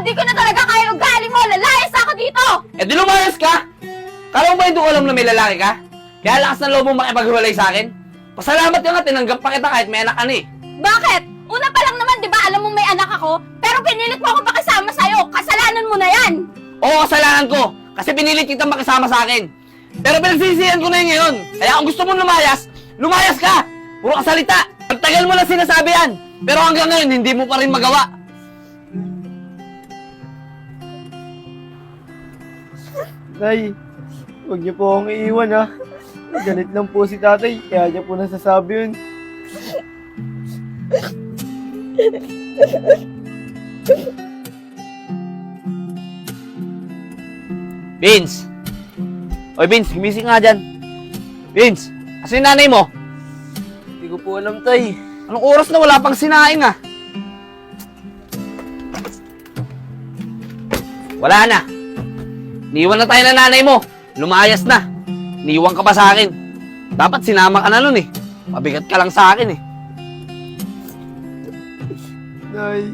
Hindi ko na talaga kaya ugali mo! Lalayas ako dito! Eh di lumayas ka! Kala mo ba hindi ko alam na may lalaki ka? Kaya lakas ng loob mo makipaghiwalay sa akin? Pasalamat ka nga, tinanggap pa kita kahit may anak ka na eh. Bakit? Una pa lang naman, di ba, alam mo may anak ako? Pero pinilit mo ako pakisama sa'yo. Kasalanan mo na yan! Oo, kasalanan ko. Kasi pinilit kitang makisama sa akin. Pero pinagsisihan ko na yun ngayon. Kaya kung gusto mo lumayas, lumayas ka! Puro kasalita. Pagtagal mo lang sinasabi yan. Pero hanggang ngayon, hindi mo pa rin magawa. Nay, huwag niyo po akong iiwan ha. Galit lang po si tatay, kaya niya po nasasabi yun. Vince! Oy Vince, gumising nga dyan. Vince, asan yung nanay mo? Hindi ko po alam, tay. Anong oras na wala pang sinaing ah? Wala na. Niiwan na tayo ng nanay mo. Lumayas na. Niiwan ka pa sa akin. Dapat sinama ka na nun eh. Mabigat ka lang sa akin eh. Nay,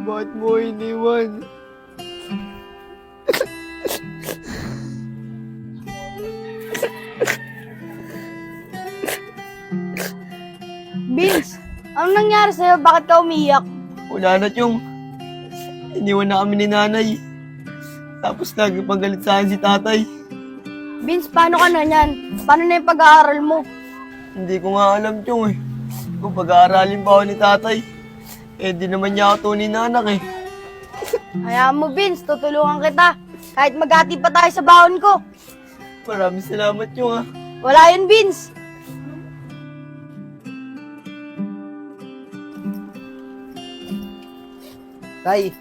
bakit mo iniwan? Vince, anong nangyari sa'yo? Bakit ka umiyak? Wala na, Chong. Iniwan na kami ni nanay. Tapos nagpagalit sa akin si tatay. Vince, paano ka na yan? Paano na yung pag-aaral mo? Hindi ko nga alam, Chong eh. Kung pag-aaralin pa ako ni tatay, eh di naman niya ako tunay na anak eh. Hayaan mo, Vince. Tutulungan kita. Kahit maghati pa tayo sa baon ko. Maraming salamat, Chong ah. Wala yun, Vince. Tay,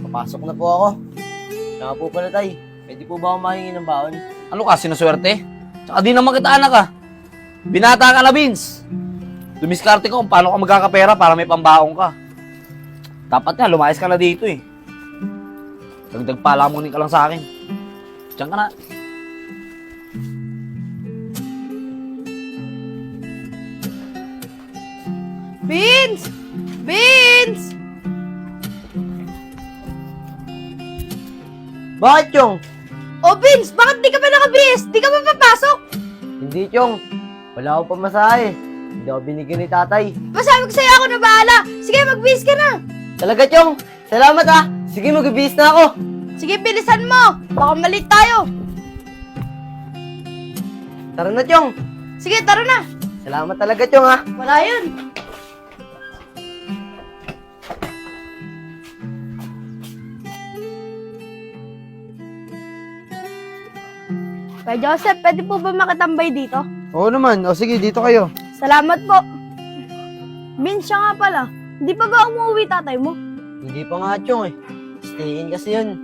papasok na po ako. Kaya po pala, tay. Pwede po ba ako mahingi ng baon? Ano ka, sinuswerte? Tsaka di naman kita anak ah. Binata ka na, Vince. Dumiskarte ko kung paano ka magkakapera para may pambaong ka. Dapat nga, lumayas ka na dito eh. Dagdag palamunin ka lang sa akin. Diyan ka na. Vince! Vince! Bakit, Chong? Oh, Vince! Bakit di ka pa nakabihis? Di ka pa papasok? Hindi, Chong. Wala akong pamasahe. Hindi ako binigyan ni tatay. Masabi ko sa'yo ako na bahala. Sige, magbihis ka na. Talaga, Chong. Salamat ah. Sige, mag-ibihis na ako. Sige, bilisan mo. Baka malit tayo. Tara na, Chong. Sige, tara na. Salamat talaga, Chong ah. Wala yun. Kaya Joseph, pwede po ba makatambay dito? Oo naman. O sige, dito kayo. Salamat po. Vince, siya nga pala. Hindi pa ba umuwi tatay mo? Hindi pa nga, Chong eh. Stay-in kasi yun.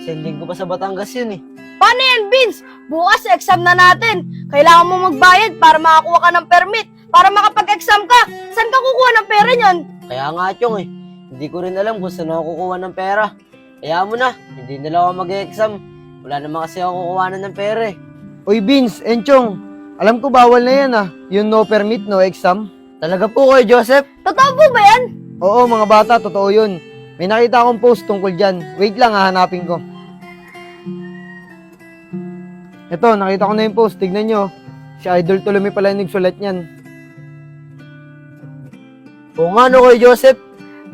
Sending ko pa sa Batangas yun eh. Paano yan, Vince? Bukas, exam na natin. Kailangan mo magbayad para makakuha ka ng permit. Para makapag-exam ka. Saan ka kukuha ng pera niyan? Kaya nga, Chong eh. Hindi ko rin alam kung saan ako kukuha ng pera. Kaya mo na, hindi na lang ako mag-exam. Wala naman kasi ako kukuha ng pera eh. Uy Vince, Enchong, alam ko bawal na yan yung no permit, no exam. Talaga po kayo, Joseph? Totoo po ba yan? Oo mga bata, totoo yun. May nakita akong post tungkol dyan. Wait lang, hahanapin ko. Ito, nakita ko na yung post, tignan nyo. Si Idol Tolome pala yung nagsulat niyan. Oo nga no kayo, Joseph.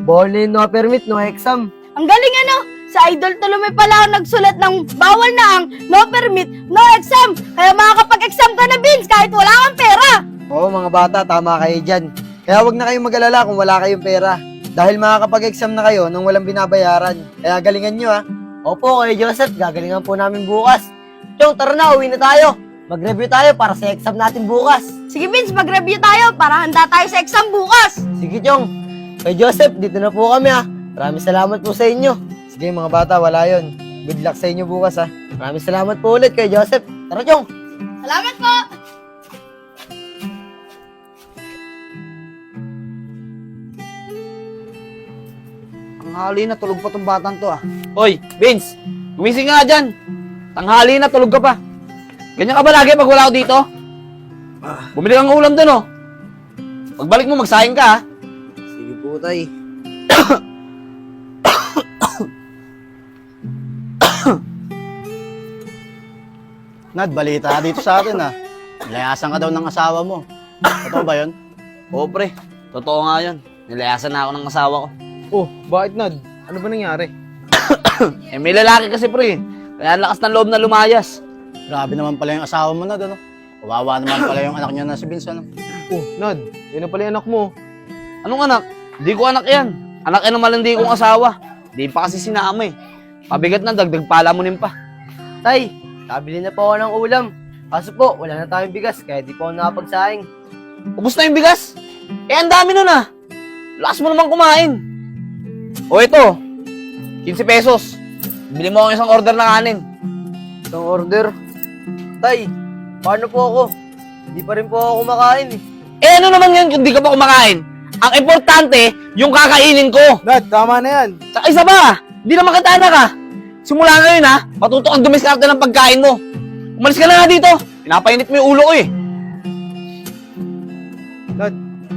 Bawal na yung no permit, no exam. Ang galing ano? Sa Idol Tolome pala ang nagsulat ng bawal na ang no permit, no exam. Kaya makakapag-exam ka na, Vince, kahit wala kang pera. Oo mga bata, tama kayo dyan. Kaya wag na kayong mag-alala kung wala kayong pera. Dahil makakapag-exam na kayo nang walang binabayaran. Kaya galingan nyo Opo kayo, Joseph. Gagalingan po namin bukas. Chong, tara na, uwi na tayo. Mag-review tayo para sa exam natin bukas. Sige, Vince, mag-review tayo para handa tayo sa exam bukas. Sige, Chong. Kay Joseph, dito na po kami Maraming salamat po sa inyo. Sige mga bata, wala yun. Good luck sa inyo bukas Maraming salamat po ulit kay Joseph. Tara, Chong. Salamat po. Tanghali na, tulog pa tong batang to Hoy, Vince! Gumising ka nga dyan! Tanghali na, tulog ka pa. Ganyan ka ba lagi pag wala ako dito? Bumili kang ulam dun Pagbalik mo, magsayang ka Sige po, tay. Nad, balita dito sa atin ah. Nilayasan ka daw ng asawa mo. Totoo ba yun? Oo, pre. Totoo nga yun. Nilayasan na ako ng asawa ko. Oh, bakit Nad? Ano ba nangyari? Eh, may lalaki kasi, pre. Kaya ang lakas ng loob na lumayas. Grabe naman pala yung asawa mo, Nad, ano? Kawawa naman pala yung anak niya na si Vince, ano? Oh, Nad, yun na pala yung anak mo. Anong anak? Di ko anak yan. Anak yan ng malandi kong asawa. Di pa kasi sinama eh. Pabigat na, dagdag palamunin pa. Tay, kabili na po ako ng ulam. Kaso po, wala na tayong bigas, kaya di po ako nakapagsaing. Ubus na yung bigas. Eh, ang dami nun ah. Lakas mo naman kumain. O ito, 15 pesos. Bili mo ako isang order na kanin. Isang order. Tay, paano po ako? Di pa rin po ako kumakain eh. Eh, ano naman yun kung di ka pa kumakain? Ang importante, yung kakainin ko. Nad, tama na yan. Saka isa pa, di naman kita anak ah. Simula ngayon ha, matuto kang dumiskarte ng pagkain mo. Umalis ka na nga dito. Pinapainit mo yung ulo ko eh. Nad,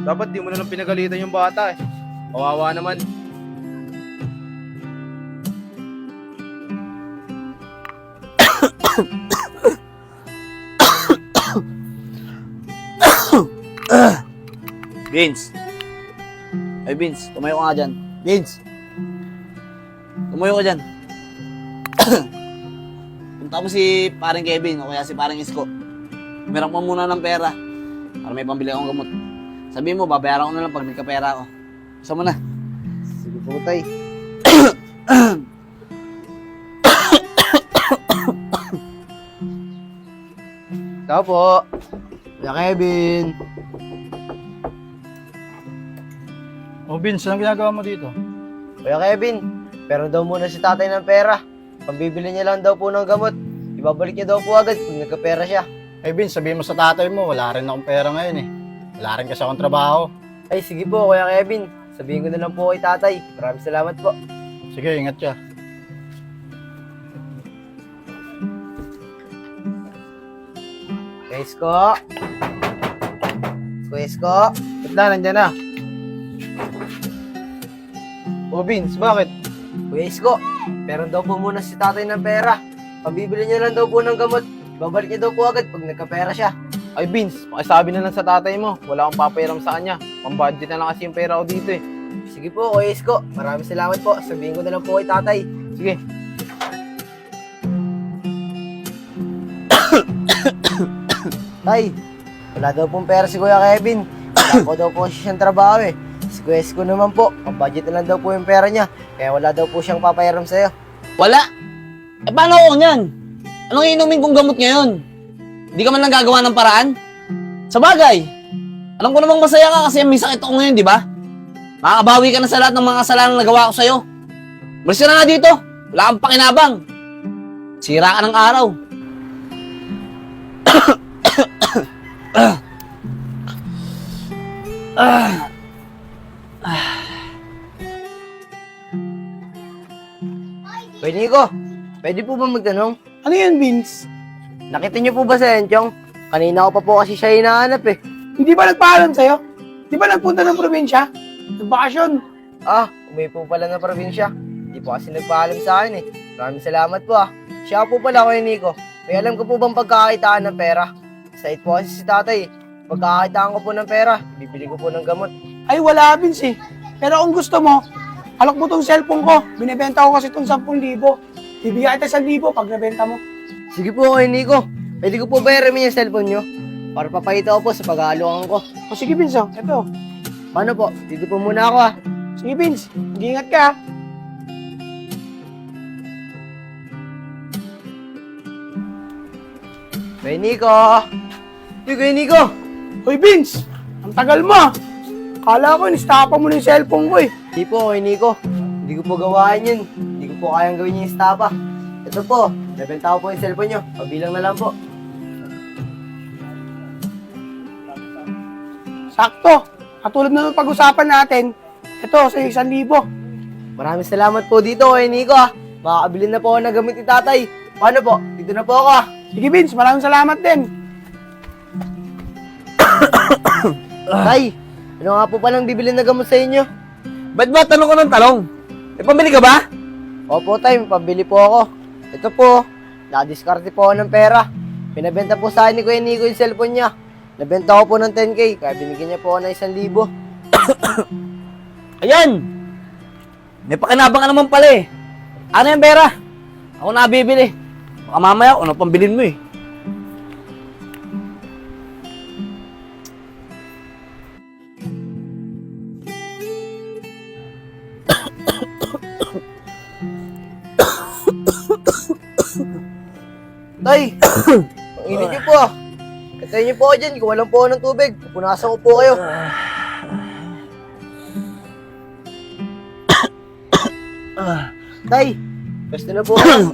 dapat di mo na lang pinagalitan yung bata eh. Kawawa naman. Vince. Ay Vince, tumayo ka nga dyan. Vince. Tumayo ka dyan. Punta mo si paring Kevin o kaya si paring Isko. Meron mo muna ng pera para may pambili akong gamot. Sabihin mo, babayaran ko na lang pag nagkapera ako. Isa mo na. Sige po, tay. Tao po. Kuya Kevin. Oh, Vince, anong ginagawa mo dito? Kuya Kevin, pero daw muna si tatay ng pera. Pambibili niya lang daw po ng gamot. Ibabalik niya daw po agad pag nagkapera siya. Ay, Vince, sabihin mo sa tatay mo, wala rin akong pera ngayon eh. Wala rin kasi akong trabaho. Ay, sige po, Kuya Kevin. Sabihin ko na lang po kay tatay. Maraming salamat po. Sige, ingat siya. Kuya Isko. Kuya Isko. Ba't na, nandyan na? Oh, Vince, bakit? Kuya Isko, meron daw po muna si tatay ng pera. Pambibili niya lang daw po ng gamot. Ibabalik niya daw po agad pag nagkapera siya. Ay, Vince, pakisabi na lang sa tatay mo. Wala akong papairam sa kanya. Pambudget na lang kasi yung pera ko dito eh. Sige po, Kuya Isko. Maraming salamat po. Sabihin ko na lang po kay tatay. Sige. Tay, wala daw pong pera si Kuya Kevin. Wala po daw po siyang trabaho eh. Si Kuya Isko naman po, pang-budget na lang daw po yung pera niya. Kaya wala daw po siyang papairam sa'yo. Wala. Eh, paano ako niyan? Anong inumin kong gamot ngayon? Hindi ka man lang gagawa ng paraan? Sa bagay, alam ko namang masaya ka kasi may sakit ako ngayon, di ba? Makakabawi ka na sa lahat ng mga kasalanan na nagawa ko sa'yo. Malis ka na nga dito. Wala kang pakinabang. Sira ka ng araw. Kuya Nico, pwede po ba magtanong? Ano yan, Vince? Nakita niyo po ba si Enchong? Kanina ko pa po kasi siya hinahanap eh. Hindi ba nagpaalam sa'yo? Di ba nagpunta ng probinsya? Nagbakasyon. Ah, umuwi po pala ng probinsya. Hindi po kasi nagpaalam sa akin eh. Maraming salamat po ah. Siya po pala, Kuya Nico. May alam ko po bang pagkakakitaan ng pera? Sait po kasi si tatay eh. Pagkakakitaan ko po ng pera, bibili ko po ng gamot. Ay, wala, Vince eh. Pero kung gusto mo, alok mo tong cellphone ko. Binibenta ko kasi itong 10,000. Bibigyan kita 1,000 pag nabenta mo. Sige po, Kuya Nico. Pwede ko po bayaran yung cellphone nyo? Para papakita ko po sa pag-aalukan ko. O sige, Vince, oh. Ito. Paano po? Dito po muna ako ah. Sige, Vince. Mag-iingat ka. ah. Kuya Nico! Uy, Kuya Nico! Hoy, Vince. Ang tagal mo, ah. Kala ko, nistapa mo na yung cellphone ko eh. Hindi po, Kuya Nico. Hindi ko po gawain yun. Hindi ko po kayang gawin yung estapa. Ito po, nabenta ko po yung cellphone nyo. Pabilang na lang po. Sakto. Katulad na ng pag-usapan natin, ito, sa 1,000. Maraming salamat po dito, Kuya Nico ah. Makakabili na po ako ng gamit ni tatay. Paano po? Dito na po ako ah. Sige, Vince. Maraming salamat din. Tay, ano nga po palang bibili na gamot sa inyo? Ba't ba tanong ko ng talong? Eh, pambili ka ba? Opo, tay, pabili po ako. Ito po, nadiskarte po ako ng pera. Pinabenta po sa akin ni Kuya Nico yung cellphone niya. Nabenta ko po ng 10K, kaya binigyan niya po ako ng 1,000. Ayan! May pakinabang ka naman pala eh. Ano yung pera? Ako na bibili. Baka mamaya ako na pambilin mo eh. Tay! Ang init niyo po ah. Kantayin niyo po ako dyan, kung walang po ako ng tubig. Pupunasan ko po kayo. Tay! Pwesto na po ako.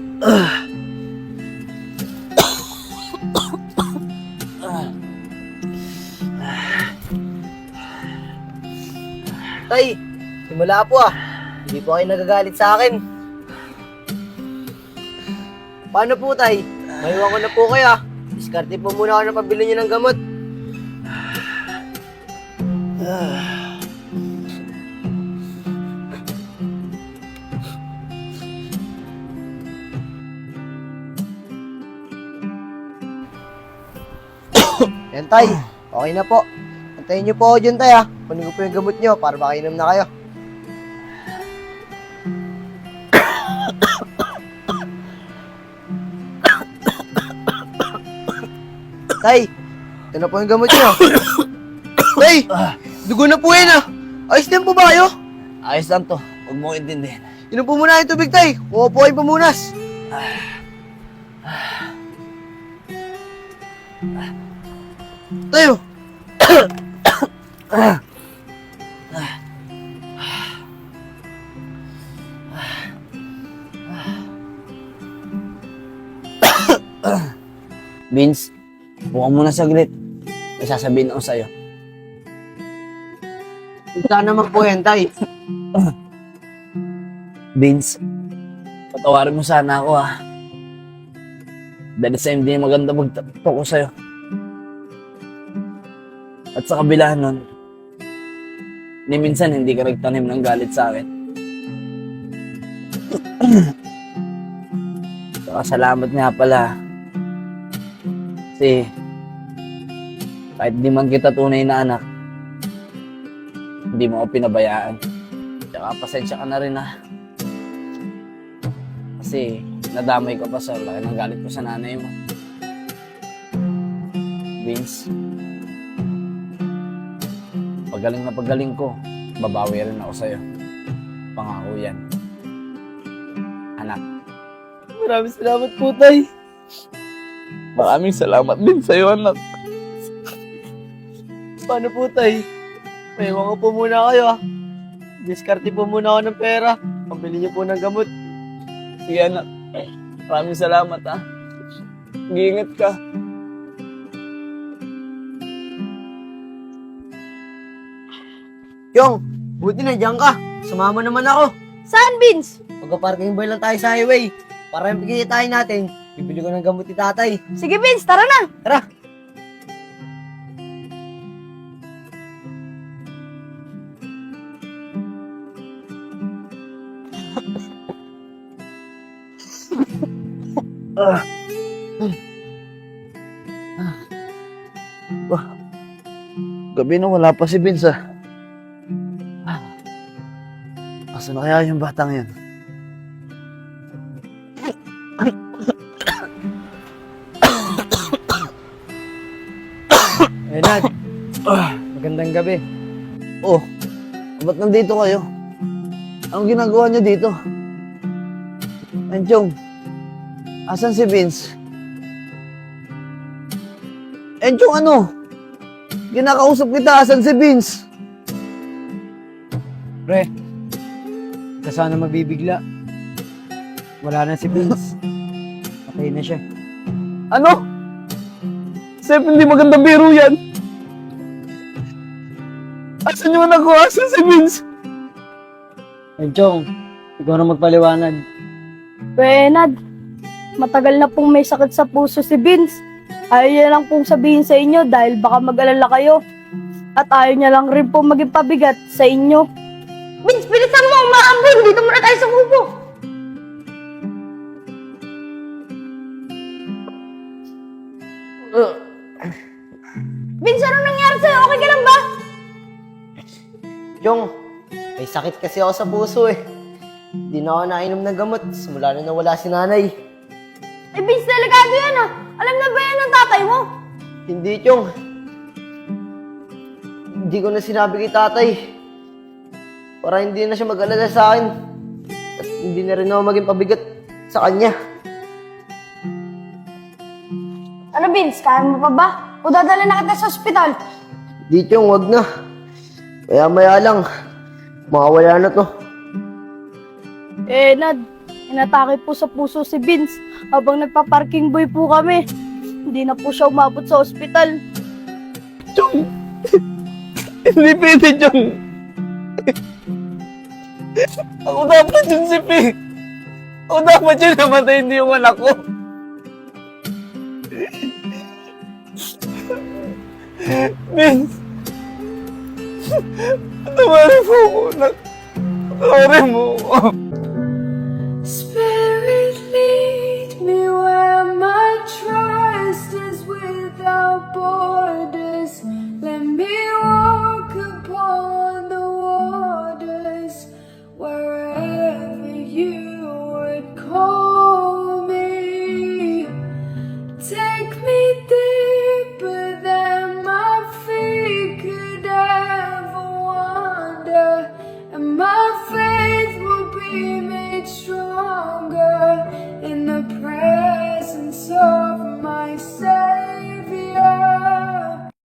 Tay! Simula po ah. Hindi po kayo nagagalit sa akin. Paano po, Tay? Maiwan ko na po kayo ah. Diskarte po muna ako na pabili niyo ng gamot. Yan, Tay. Okay na po. Antayin niyo po ako dyan, Tay ah. Kunin ko po yung gamot niyo para makainom na kayo. Tay, ito na po yung gamot niyo. Tay, dugo na po yan ah. Ayos din po ba kayo? Ayos lang to. Huwag mo intindihin. Inom po muna yung tubig, Tay. Kuha po kayo pamunas. Tayo. Vince, buka muna saglit. May sasabihin ako sa'yo. Saan naman po yan, Tay? Vince, patawarin mo sana ako ha. Dahil sa hindi maganda magtato ko sa'yo. At sa kabila nun, ni minsan hindi ka nagtanim ng galit sa akin. Saka salamat nga pala. Kasi kahit di man kita tunay na anak, hindi mo ako pinabayaan. Tsaka pasensya ka na rin ha. Kasi nadamay ko pa sa laki ng galit ko sa nanay mo. Vince, pagaling ko, babawi rin ako sa'yo. Pangako yan. Anak. Maraming salamat po, Tay. Maraming salamat din sa'yo, anak. Paano po, Tay? Maiwan ko po muna kayo ah. Diskarte po muna ako ng pera. Pambili niyo po ng gamot. Sige, anak. Maraming salamat, ha. Mag-iingat ka. Yong, buti nandiyan ka. Sumama naman ako. Saan, Vince? Magpa-parking boy lang tayo sa highway. Para yung pagkikitain natin, bibili ko ng gamot ni tatay. Sige, Vince, tara na. Tara! Gabi na wala pa si Vince, ah. Asa na kaya yung batang yan? Enad, magandang gabi. Oh, ba't nandito kayo? Anong ginagawa niyo dito? Enchong, asan si Vince? Enchong, ano? Kinakausap kita, asan si Vince? Pre, ka sana mabibigla. Wala na si Vince. Patay na siya. Ano? Sep, hindi magandang biro yan. Asan yung anak ko? Asan si Vince? Enchong, ikaw na magpaliwanag. Benad, matagal na pong may sakit sa puso si Vince. Ayaw niya lang pong sabihin sa inyo dahil baka mag-alala kayo. At ayaw niya lang rin pong maging pabigat sa inyo. Vince, bilisan mo! Umaambon! Dito muna tayo sa kubo! Chong, may sakit kasi ako sa puso eh. Di na ako nainom ng gamot simula na nawala si nanay. Eh, Vince, delikado yan ah. Alam na ba yan ng tatay mo? Hindi, Chong. Hindi ko na sinabi kay tatay. Para hindi na siya mag-alala sa akin. At hindi na rin ako maging pabigat sa kanya. Ano, Vince? Kaya mo pa ba? O dadala na kita sa ospital? Di, Chong, wag na. Maya-maya lang. Makawala na to. Eh, Nad, inatake po sa puso si Vince habang nagpa-parking boy po kami. Hindi na po siya umabot sa ospital. Chong! Hindi pwede, Chong! Ako dapat yun si Pink! Ako dapat yun namatay, hindi yung anak ko! Vince! Patawarin mo ako, anak! Patawarin mo ako!